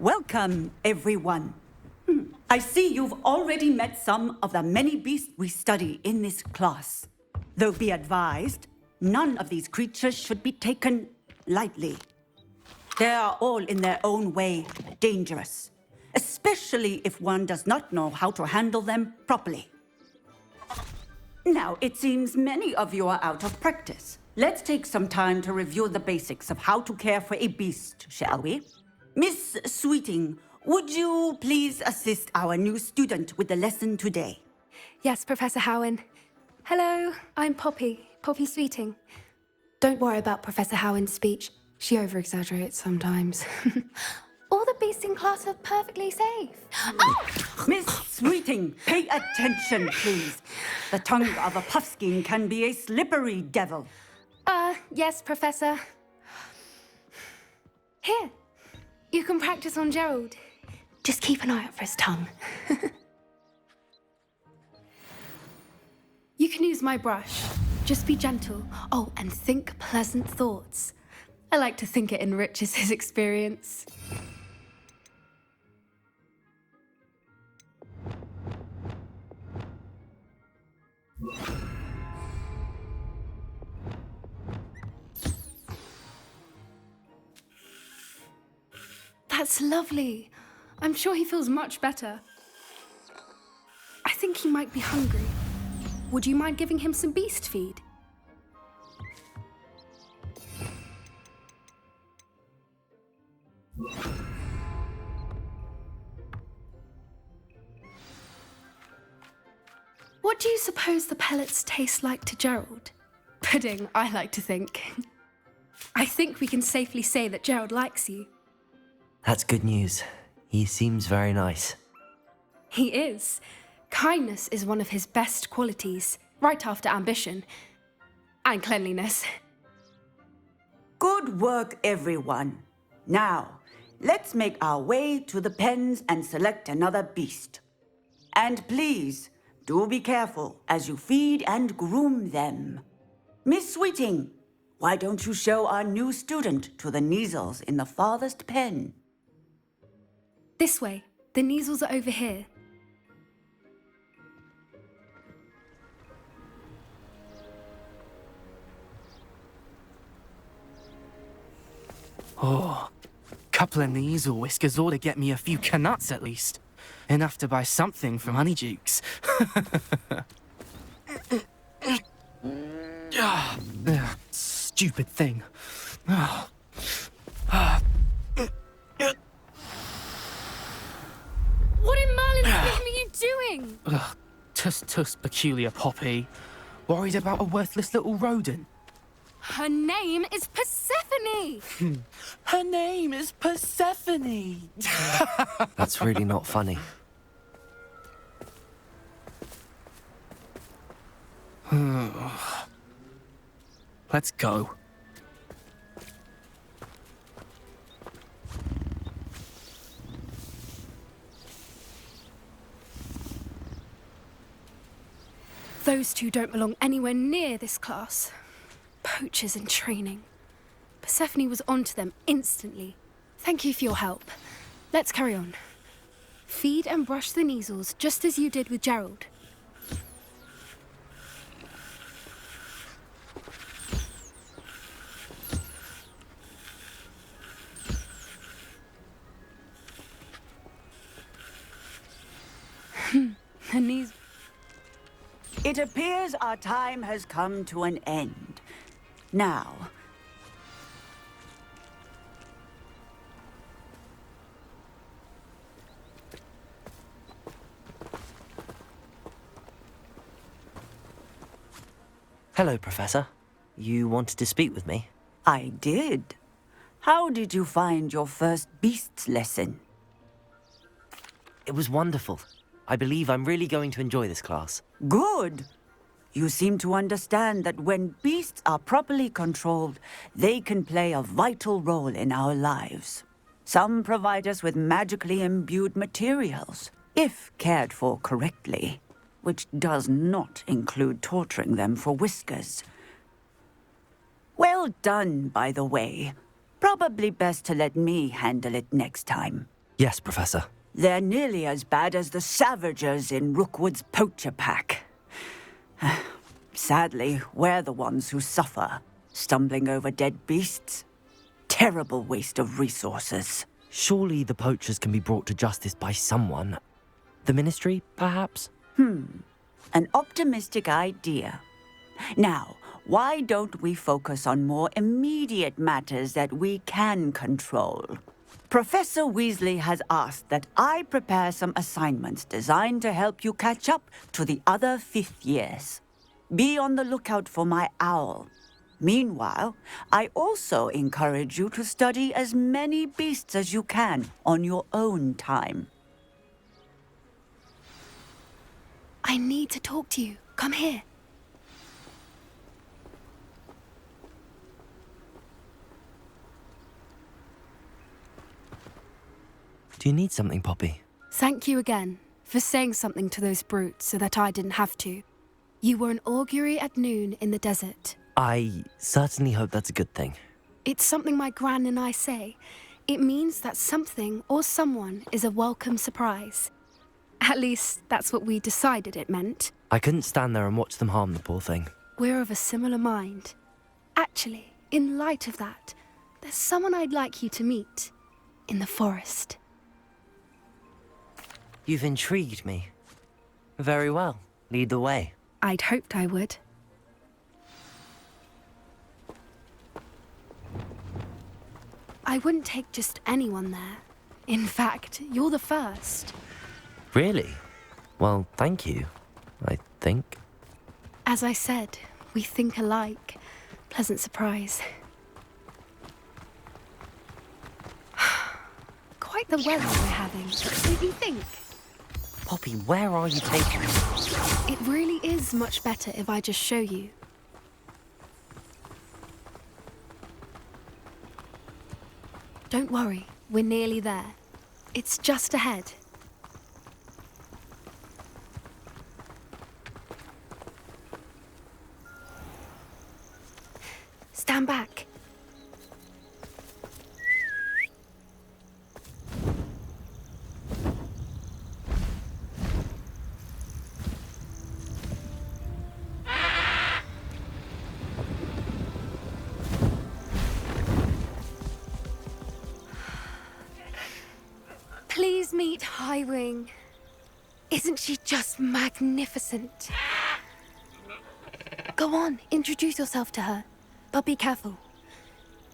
Welcome, everyone. I see you've already met some of the many beasts we study in this class. Though be advised, none of these creatures should be taken lightly. They are all in their own way dangerous, especially if one does not know how to handle them properly. Now, it seems many of you are out of practice. Let's take some time to review the basics of how to care for a beast, shall we? Miss Sweeting, would you please assist our new student with the lesson today? Yes, Professor Howen. Hello, I'm Poppy Sweeting. Don't worry about Professor Howen's speech. She over-exaggerates sometimes. All the beasts in class are perfectly safe. Oh! Miss Sweeting, pay attention, please. The tongue of a puffskein can be a slippery devil. Yes, Professor. Here, you can practice on Gerald. Just keep an eye out for his tongue. You can use my brush. Just be gentle. Oh, and think pleasant thoughts. I like to think it enriches his experience. That's lovely. I'm sure he feels much better. I think he might be hungry. Would you mind giving him some beast feed? What do you suppose the pellets taste like to Gerald? Pudding, I like to think. I think we can safely say that Gerald likes you. That's good news. He seems very nice. He is. Kindness is one of his best qualities, right after ambition. And cleanliness. Good work, everyone. Now, let's make our way to the pens and select another beast. And please, do be careful as you feed and groom them. Miss Sweeting, why don't you show our new student to the Kneazles in the farthest pen? This way. The Kneazles are over here. Oh, couple of Kneazle whiskers ought to get me a few canuts at least. Enough to buy something from Honeydukes. Stupid thing. What in Merlin's name are you doing? Tuss, peculiar Poppy. Worried about a worthless little rodent? Her name is Persephone! Her name is Persephone! That's really not funny. Let's go. Those two don't belong anywhere near this class. Poachers in training. Persephone was onto them instantly. Thank you for your help. Let's carry on. Feed and brush the Kneazles just as you did with Gerald. Her knees. It appears our time has come to an end. Now, Hello, Professor. You wanted to speak with me? I did. How did you find your first beasts lesson? It was wonderful. I believe I'm really going to enjoy this class. Good. You seem to understand that when beasts are properly controlled, they can play a vital role in our lives. Some provide us with magically imbued materials, if cared for correctly, which does not include torturing them for whiskers. Well done, by the way. Probably best to let me handle it next time. Yes, Professor. They're nearly as bad as the Savagers in Rookwood's poacher pack. Sadly, we're the ones who suffer, stumbling over dead beasts. Terrible waste of resources. Surely the poachers can be brought to justice by someone. The Ministry, perhaps? An optimistic idea. Now, why don't we focus on more immediate matters that we can control? Professor Weasley has asked that I prepare some assignments designed to help you catch up to the other fifth years. Be on the lookout for my owl. Meanwhile, I also encourage you to study as many beasts as you can on your own time. I need to talk to you. Come here. Do you need something, Poppy? Thank you again for saying something to those brutes so that I didn't have to. You were an augury at noon in the desert. I certainly hope that's a good thing. It's something my gran and I say. It means that something or someone is a welcome surprise. At least, that's what we decided it meant. I couldn't stand there and watch them harm the poor thing. We're of a similar mind. Actually, in light of that, there's someone I'd like you to meet. In the forest. You've intrigued me. Very well. Lead the way. I'd hoped I would. I wouldn't take just anyone there. In fact, you're the first. Really? Well, thank you, I think. As I said, we think alike. Pleasant surprise. Quite the weather we're having. What do you think? Poppy, where are you taking me? It really is much better if I just show you. Don't worry, we're nearly there. It's just ahead. Stand back. Please meet Highwing. Isn't she just magnificent? Go on, introduce yourself to her. But be careful.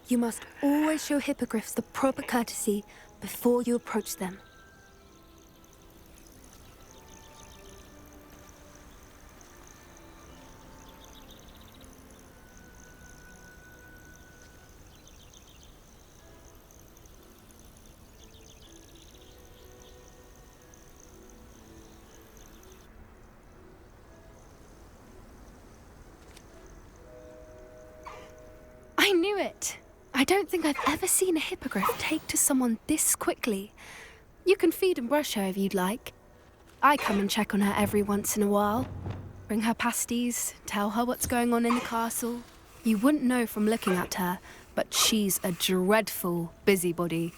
You must always show hippogriffs the proper courtesy before you approach them. I knew it! I don't think I've ever seen a hippogriff take to someone this quickly. You can feed and brush her if you'd like. I come and check on her every once in a while. Bring her pasties, tell her what's going on in the castle. You wouldn't know from looking at her, but she's a dreadful busybody.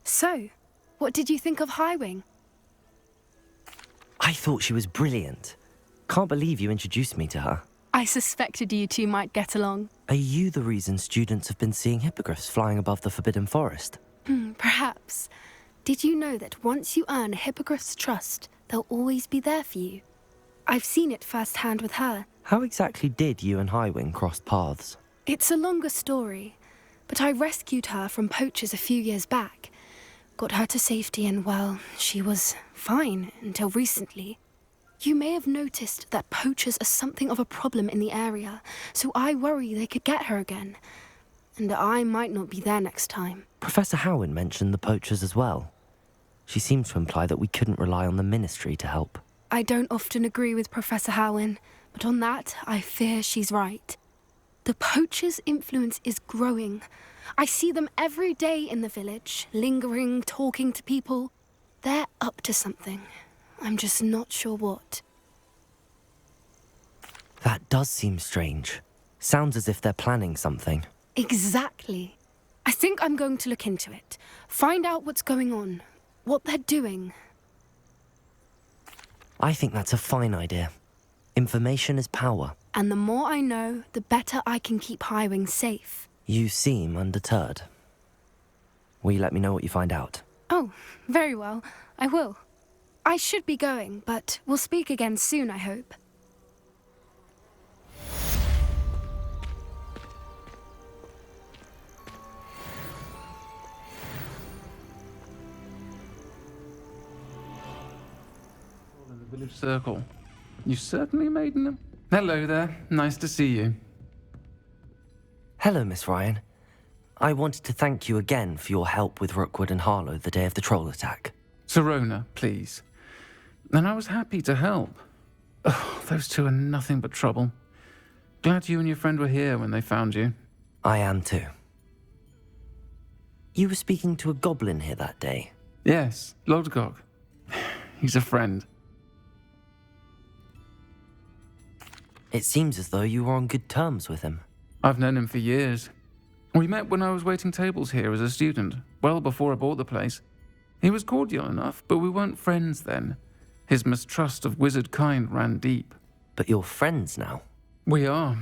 So, what did you think of Highwing? I thought she was brilliant. Can't believe you introduced me to her. I suspected you two might get along. Are you the reason students have been seeing hippogriffs flying above the Forbidden Forest? Perhaps. Did you know that once you earn a hippogriff's trust, they'll always be there for you? I've seen it firsthand with her. How exactly did you and Highwing cross paths? It's a longer story, but I rescued her from poachers a few years back. Got her to safety and, well, she was fine until recently. You may have noticed that poachers are something of a problem in the area, so I worry they could get her again. And I might not be there next time. Professor Howin mentioned the poachers as well. She seemed to imply that we couldn't rely on the Ministry to help. I don't often agree with Professor Howin, but on that, I fear she's right. The poachers' influence is growing. I see them every day in the village, lingering, talking to people. They're up to something. I'm just not sure what. That does seem strange. Sounds as if they're planning something. Exactly. I think I'm going to look into it. Find out what's going on, what they're doing. I think that's a fine idea. Information is power. And the more I know, the better I can keep Highwing safe. You seem undeterred. Will you let me know what you find out? Oh, very well. I will. I should be going, but we'll speak again soon, I hope. In the village circle. You certainly made an... Hello there. Nice to see you. Hello, Miss Ryan. I wanted to thank you again for your help with Rookwood and Harlow the day of the troll attack. Sirona, please. And I was happy to help. Oh, those two are nothing but trouble. Glad you and your friend were here when they found you. I am too. You were speaking to a goblin here that day. Yes, Lodgok. He's a friend. It seems as though you were on good terms with him. I've known him for years. We met when I was waiting tables here as a student, well before I bought the place. He was cordial enough, but we weren't friends then. His mistrust of wizard kind ran deep. But you're friends now. We are.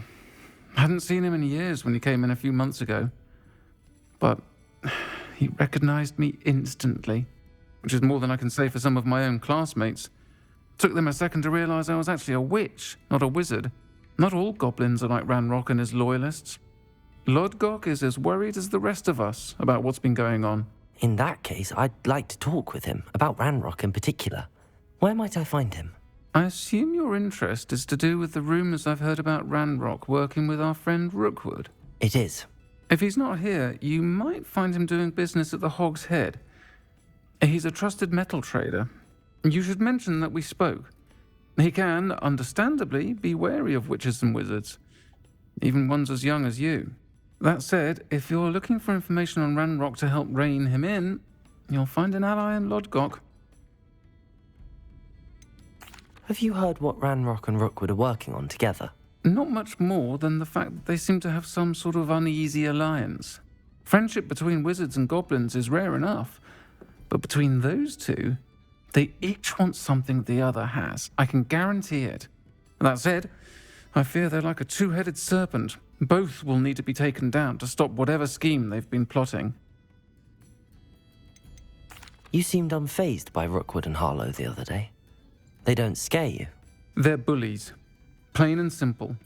Hadn't seen him in years when he came in a few months ago. But he recognized me instantly, which is more than I can say for some of my own classmates. Took them a second to realize I was actually a witch, not a wizard. Not all goblins are like Ranrock and his loyalists. Lodgok is as worried as the rest of us about what's been going on. In that case, I'd like to talk with him, about Ranrock in particular. Where might I find him? I assume your interest is to do with the rumors I've heard about Ranrock working with our friend Rookwood. It is. If he's not here, you might find him doing business at the Hog's Head. He's a trusted metal trader. You should mention that we spoke. He can, understandably, be wary of witches and wizards, even ones as young as you. That said, if you're looking for information on Ranrock to help rein him in, you'll find an ally in Lodgok. Have you heard what Ranrock and Rookwood are working on together? Not much more than the fact that they seem to have some sort of uneasy alliance. Friendship between wizards and goblins is rare enough, but between those two, they each want something the other has. I can guarantee it. That said, I fear they're like a two-headed serpent. Both will need to be taken down to stop whatever scheme they've been plotting. You seemed unfazed by Rookwood and Harlow the other day. They don't scare you. They're bullies. Plain and simple.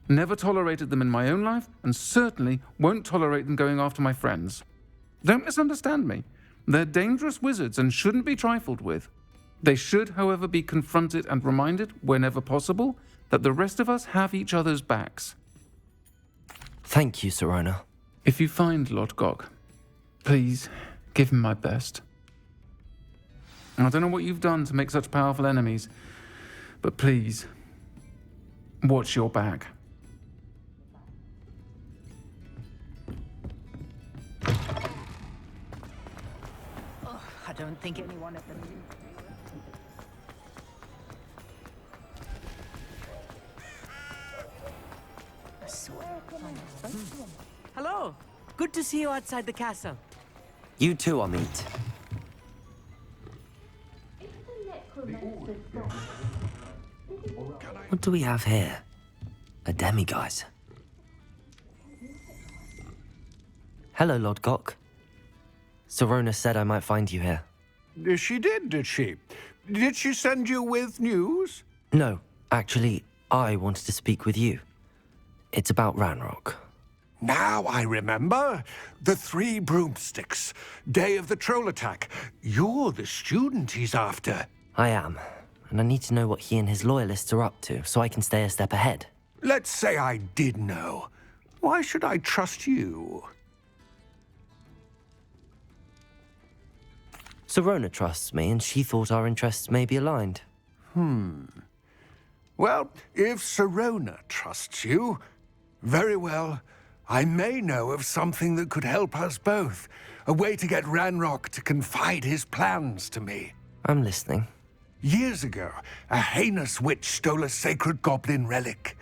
Never tolerated them in my own life, and certainly won't tolerate them going after my friends. Don't misunderstand me. They're dangerous wizards and shouldn't be trifled with. They should, however, be confronted and reminded, whenever possible, that the rest of us have each other's backs. Thank you, Sirona. If you find Lodgok, please give him my best. I don't know what you've done to make such powerful enemies, but please, watch your back. I don't think anyone at the I swear. Hello. Good to see you outside the castle. You too, Amit. What do we have here? A demiguise. Hello, Lodgok. Sirona said I might find you here. She did she? Did she send you with news? No, actually, I wanted to speak with you. It's about Ranrock. Now I remember. The 3 broomsticks. Day of the troll attack. You're the student he's after. I am, and I need to know what he and his loyalists are up to so I can stay a step ahead. Let's say I did know. Why should I trust you? Serona trusts me, and she thought our interests may be aligned. Well, if Serona trusts you, very well. I may know of something that could help us both. A way to get Ranrock to confide his plans to me. I'm listening. Years ago, a heinous witch stole a sacred goblin relic.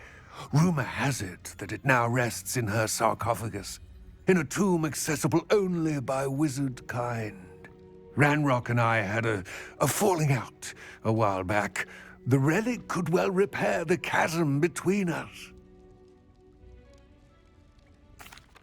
Rumor has it that it now rests in her sarcophagus, in a tomb accessible only by wizard kind. Ranrock and I had a falling out a while back. The relic could well repair the chasm between us.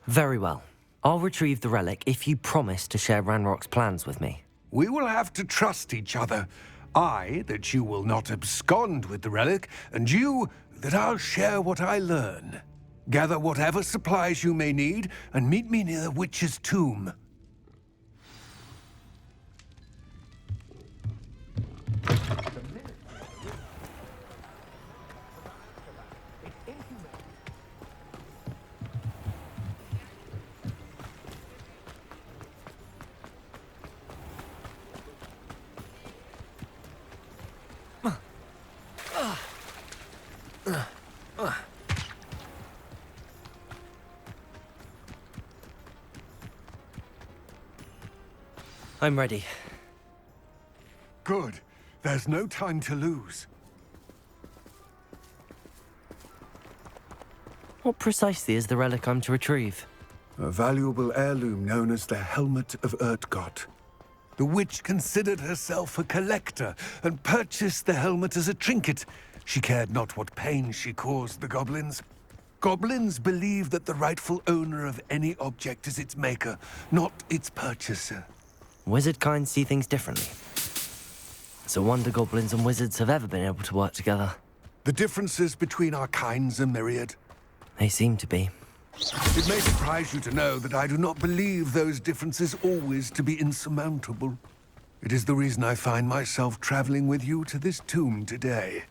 Very well. I'll retrieve the relic if you promise to share Ranrock's plans with me. We will have to trust each other. I, that you will not abscond with the relic, and you, that I'll share what I learn. Gather whatever supplies you may need, and meet me near the witch's tomb. I'm ready. Good. There's no time to lose. What precisely is the relic I'm to retrieve? A valuable heirloom known as the Helmet of Urtkot. The witch considered herself a collector and purchased the helmet as a trinket. She cared not what pain she caused the goblins. Goblins believe that the rightful owner of any object is its maker, not its purchaser. Wizard kind see things differently. It's a wonder goblins and wizards have ever been able to work together. The differences between our kinds are myriad. They seem to be. It may surprise you to know that I do not believe those differences always to be insurmountable. It is the reason I find myself traveling with you to this tomb today.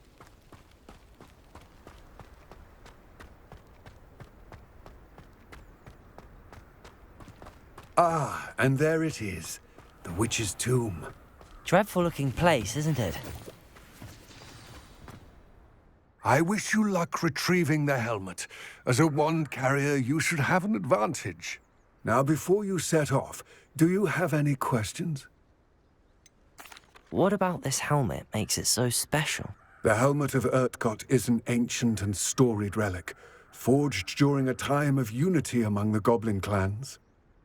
Ah, and there it is. The witch's tomb. Dreadful looking place, isn't it? I wish you luck retrieving the helmet. As a wand carrier, you should have an advantage. Now, before you set off, do you have any questions? What about this helmet makes it so special? The Helmet of Urtkot is an ancient and storied relic, forged during a time of unity among the goblin clans.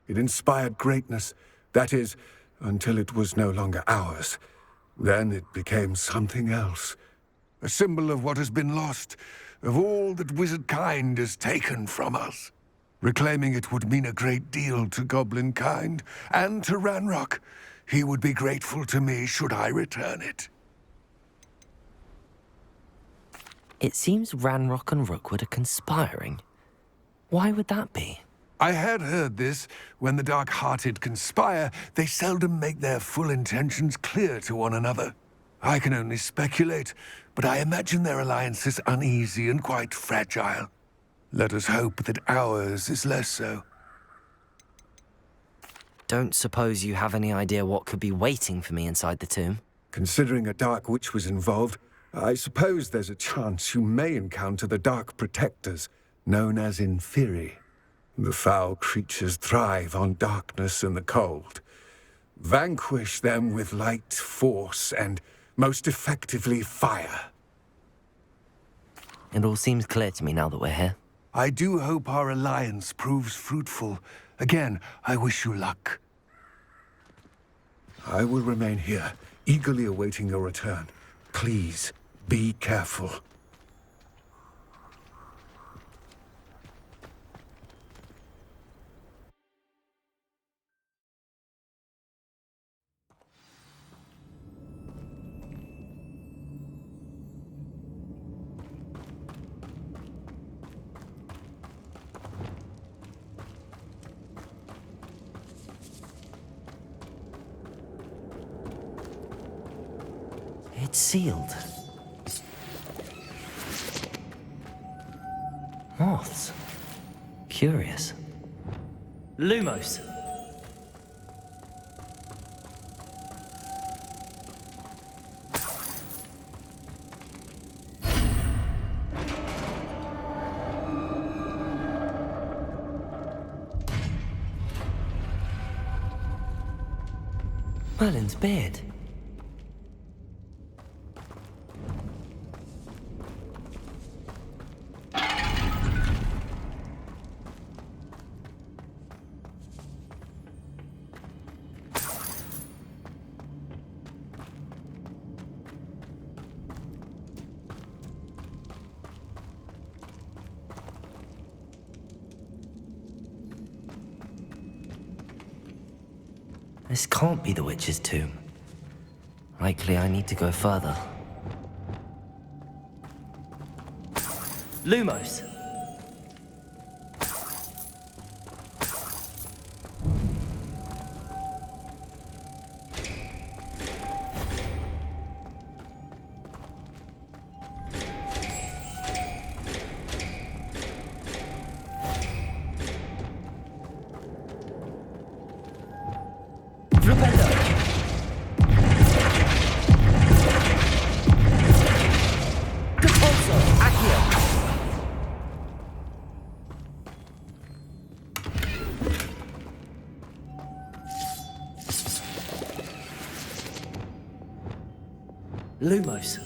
It inspired greatness, that is, until it was no longer ours. Then it became something else. A symbol of what has been lost, of all that wizard kind has taken from us. Reclaiming it would mean a great deal to goblin kind, and to Ranrock. He would be grateful to me should I return it. It seems Ranrock and Rookwood are conspiring. Why would that be? I had heard this. When the dark-hearted conspire, they seldom make their full intentions clear to one another. I can only speculate, but I imagine their alliance is uneasy and quite fragile. Let us hope that ours is less so. Don't suppose you have any idea what could be waiting for me inside the tomb? Considering a dark witch was involved, I suppose there's a chance you may encounter the Dark Protectors, known as Inferi. The foul creatures thrive on darkness and the cold. Vanquish them with light, force, and most effectively fire. It all seems clear to me now that we're here. I do hope our alliance proves fruitful. Again, I wish you luck. I will remain here, eagerly awaiting your return. Please, be careful. It's sealed. Moths. Curious. Lumos. Merlin's beard. This can't be the witch's tomb. Likely I need to go further. Lumos! Lumos.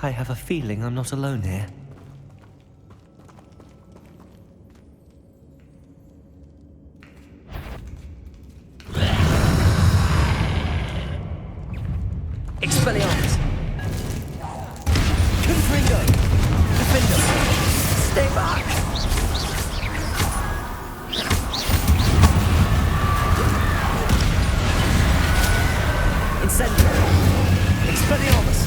I have a feeling I'm not alone here. Expelliarmus! Confringo! Defendo! Stay back! Incendio! Expelliarmus!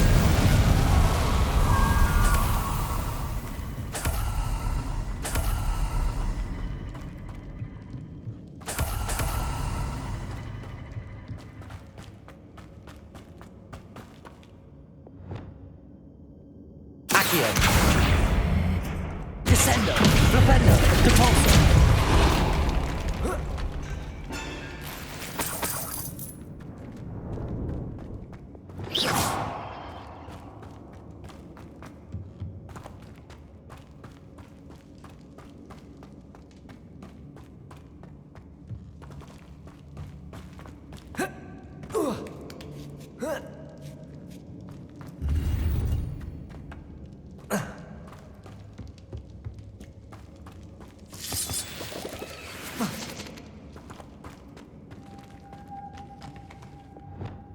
Descendo, Flipendo, Depulso.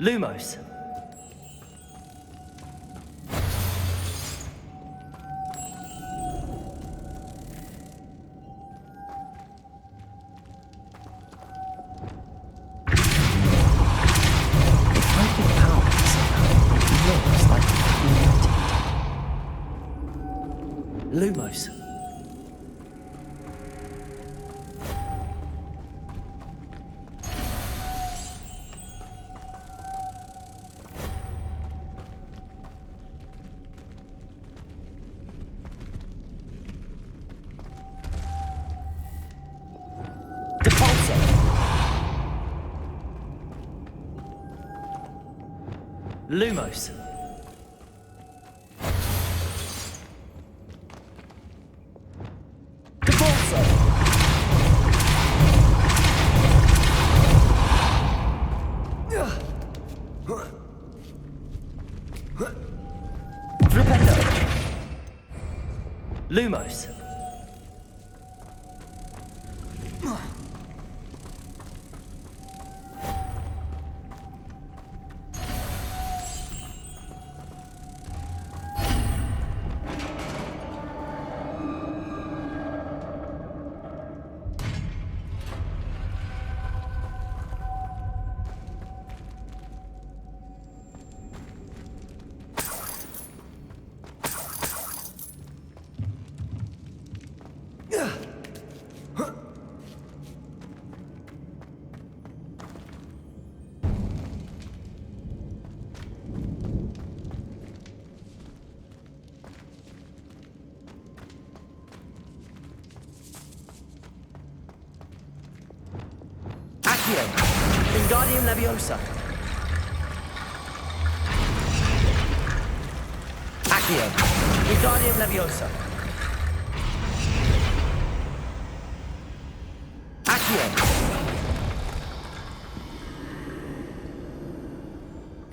Lumos. Lumos. Lumos. Depulso. Flipendo. Lumos. Accio. Wingardium Leviosa. Accio. Wingardium Leviosa. Accio.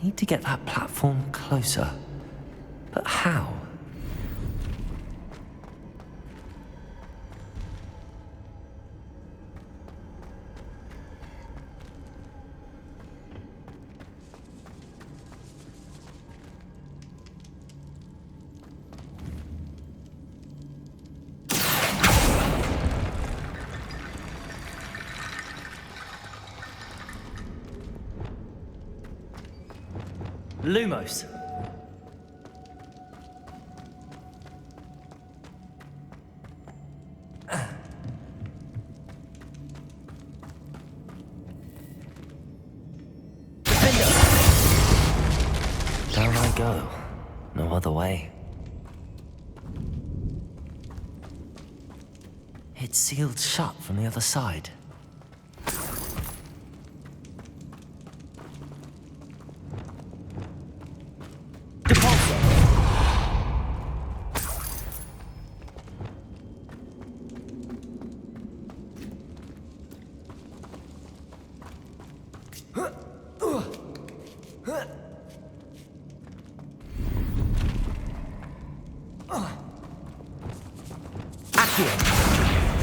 Need to get that platform closer. But how? Lumos. Down I go. No other way. It's sealed shut from the other side.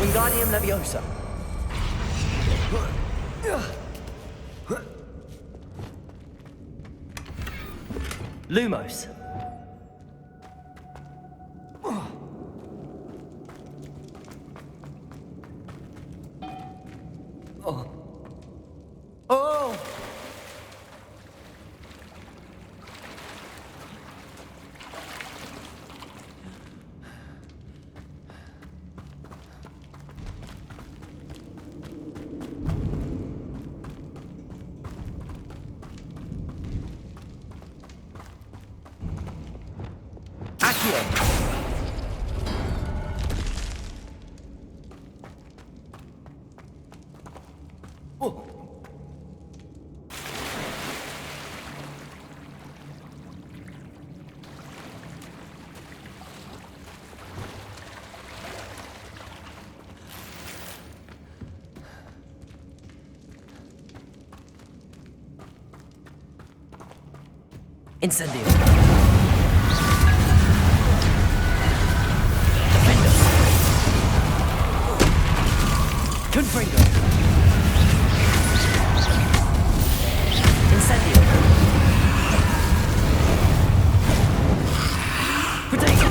Wingardium Leviosa. Lumos. Incendio. Confringo. Incendio. Protego.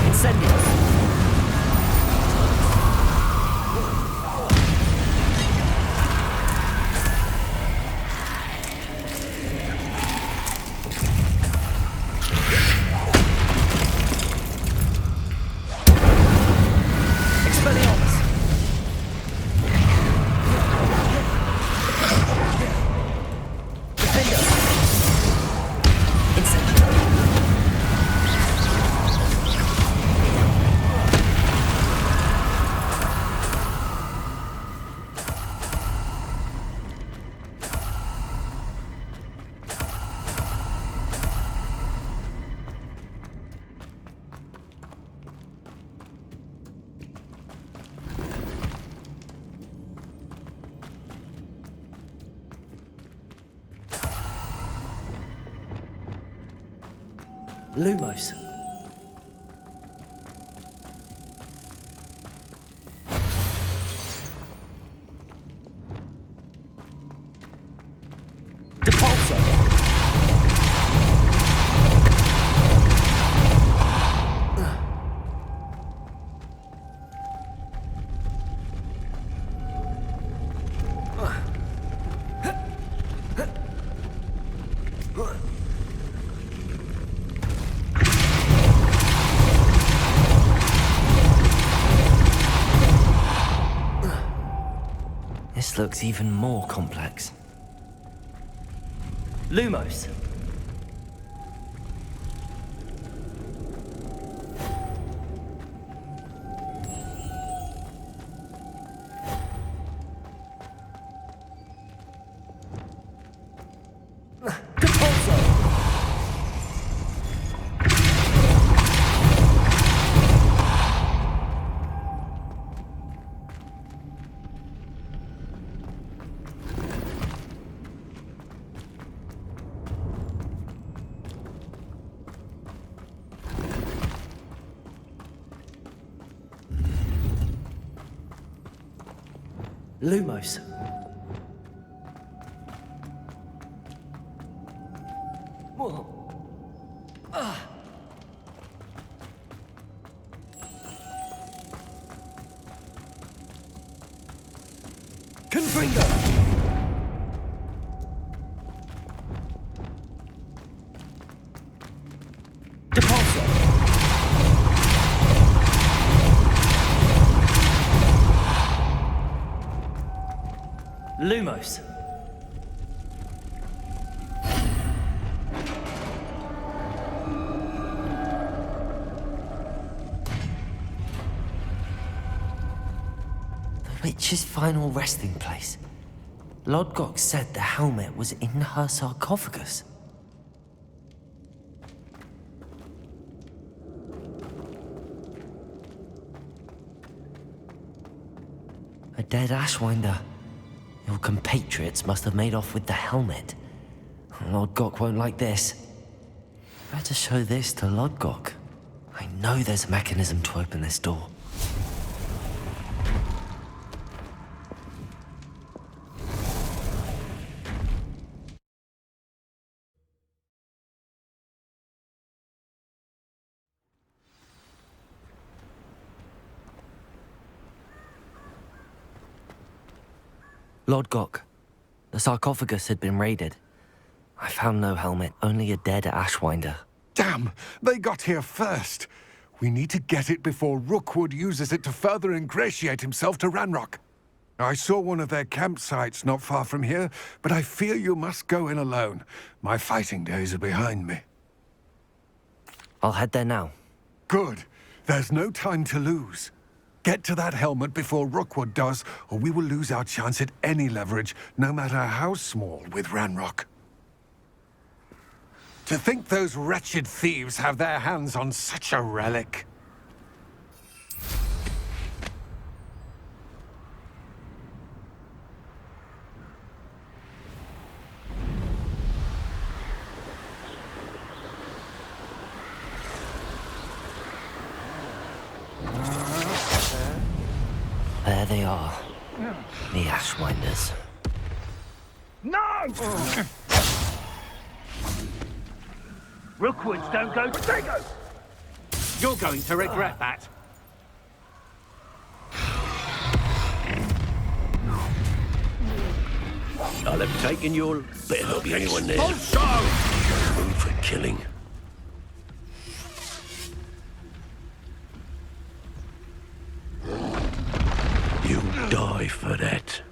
Incendio. Lumos. Depulso. This looks even more complex. Lumos. Lumos. Whoa. Confringo! Depulso! Lumos. The witch's final resting place. Lodgok said the helmet was in her sarcophagus. A dead Ashwinder. Your compatriots must have made off with the helmet. Lodgok won't like this. Better show this to Lodgok. I know there's a mechanism to open this door. Lodgok, the sarcophagus had been raided. I found no helmet, only a dead Ashwinder. Damn! They got here first. We need to get it before Rookwood uses it to further ingratiate himself to Ranrock. I saw one of their campsites not far from here, but I fear you must go in alone. My fighting days are behind me. I'll head there now. Good. There's no time to lose. Get to that helmet before Rookwood does, or we will lose our chance at any leverage, no matter how small, with Ranrock. To think those wretched thieves have their hands on such a relic. There they are. The Ashwinders. No! Rookwoods don't go to... You're going to regret that. I'll have taken your... Better not be anyone there. Also! Room for killing. You'll die for that.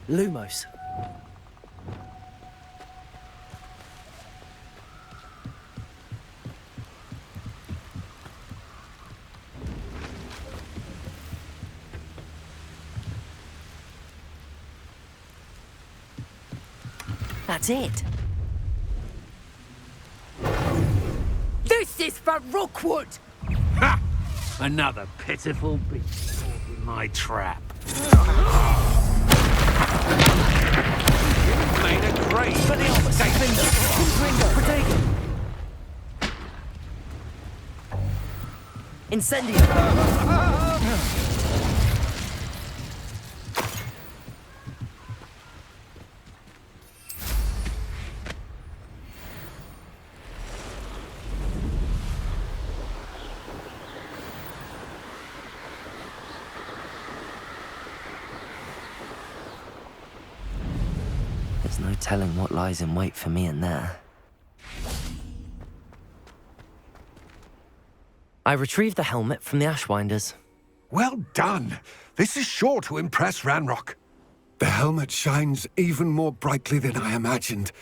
Lumos. That's it. This is for Rookwood! Ha! Another pitiful beast caught in my trap. You've made a great Incendio! There's no telling what lies in wait for me in there. I retrieved the helmet from the Ashwinders. Well done. This is sure to impress Ranrock. The helmet shines even more brightly than I imagined.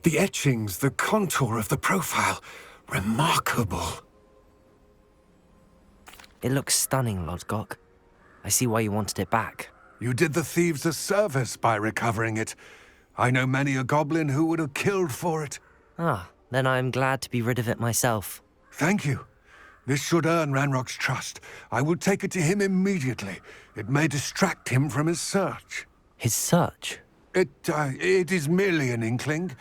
The etchings, the contour of the profile, remarkable. It looks stunning, Lodgok. I see why you wanted it back. You did the thieves a service by recovering it. I know many a goblin who would have killed for it. Ah, then I am glad to be rid of it myself. Thank you. This should earn Ranrock's trust. I will take it to him immediately. It may distract him from his search. His search? It is merely an inkling.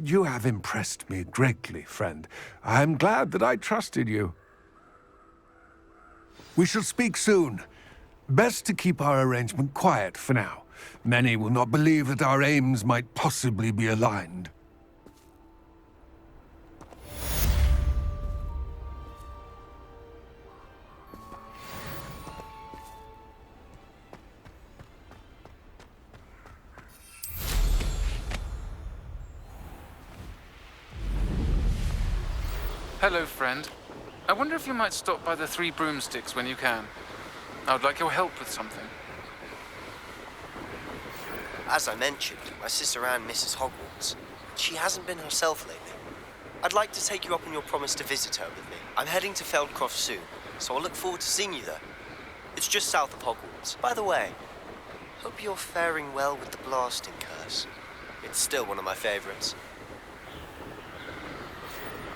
You have impressed me greatly, friend. I am glad that I trusted you. We shall speak soon. Best to keep our arrangement quiet for now. Many will not believe that our aims might possibly be aligned. Hello, friend. I wonder if you might stop by the Three Broomsticks when you can. I would like your help with something. As I mentioned, my sister Anne misses Hogwarts. She hasn't been herself lately. I'd like to take you up on your promise to visit her with me. I'm heading to Feldcroft soon, so I'll look forward to seeing you there. It's just south of Hogwarts. By the way, hope you're faring well with the blasting curse. It's still one of my favorites.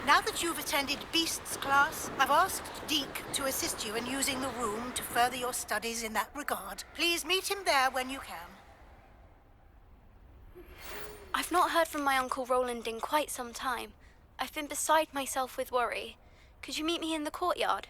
Now that you've attended Beasts class, I've asked Deke to assist you in using the room to further your studies in that regard. Please meet him there when you can. I've not heard from my Uncle Roland in quite some time. I've been beside myself with worry. Could you meet me in the courtyard?